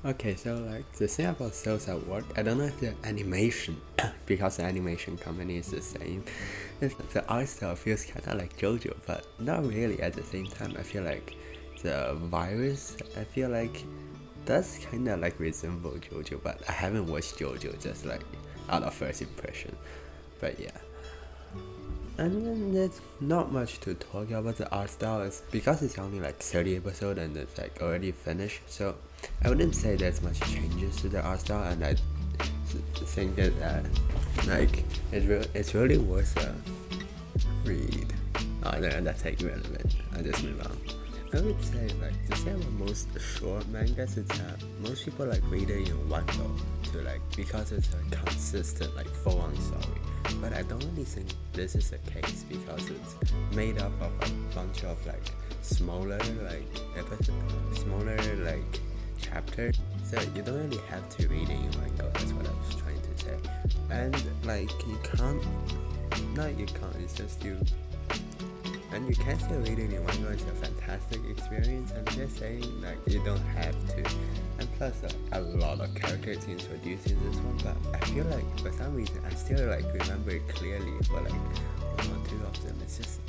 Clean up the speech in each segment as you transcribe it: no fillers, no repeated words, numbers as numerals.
Okay, so like the thing about sales at work, I don't know if the animation, because the animation company is the same, the art style feels kind of like JoJo, but not really at the same time. I feel like the virus, I feel like does kind of like resemble JoJo, but I haven't watched JoJo, just like out of first impression. But yeah. And then there's not much to talk about the art style is because it's only like 30 episodes and it's like already finished, so I wouldn't say there's much changes to the art style, and I think that like it's really worth a read. Oh no, that's like irrelevant. I'll just move on. I would say like the thing about most short mangas is that most people like read it in one go to like because it's a consistent like full-on story. But I don't really think this is the case because it's made up of a bunch of like smaller like episodes, smaller like chapters. So you don't really have to read it in one go. That's what I was trying to say. And like you can't, not you can't. It's just you. And you can still read it in one go. It's a fantastic experience. I'm just saying, like, you don't have to. And plus, a lot of characters introduced in this one, but I feel like for some reason I still like remember it clearly for like one or two of them. It's just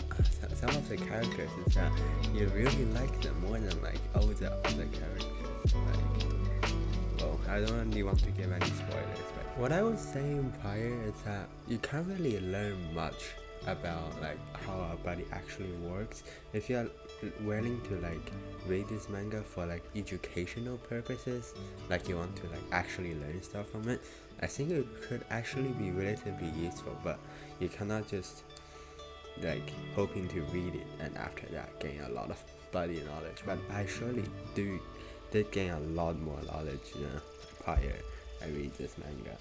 some of the characters is that you really like them more than like all the other characters. Like, well, I don't really want to give any spoilers, but what I was saying prior is that you can't really learn much about like how our body actually works if you're willing to like read this manga for like educational purposes, like you want to like actually learn stuff from it. I think it could actually be relatively useful, but you cannot just like hoping to read it and after that gain a lot of body knowledge. But I surely did gain a lot more knowledge prior I read this manga.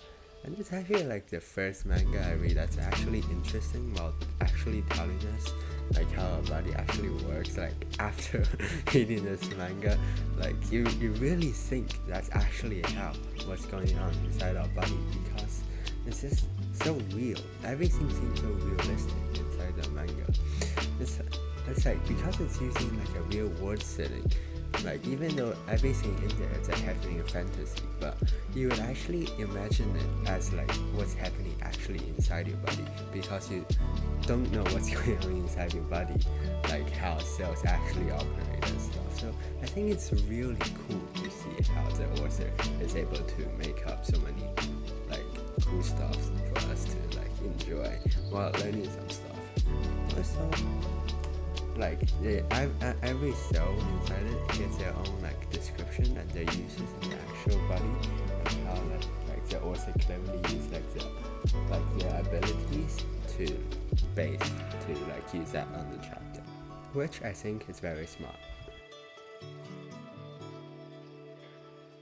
And it's actually like the first manga I read that's actually interesting while actually telling us like how our body actually works. Like after reading this manga, like you really think that's actually how what's going on inside our body, because it's just so real. Everything seems so realistic inside the manga. It's like because it's using like a real world setting. Like even though everything in there is like happening in fantasy, but you would actually imagine it as like what's happening actually inside your body, because you don't know what's going on inside your body, like how cells actually operate and stuff. So I think it's really cool to see how the author is able to make up so many like cool stuff for us to like enjoy while learning some stuff. Also, like every cell inside it gets their own like description and their uses in the actual body, and how like the author cleverly use like their abilities to like use that on the chapter, which I think is very smart.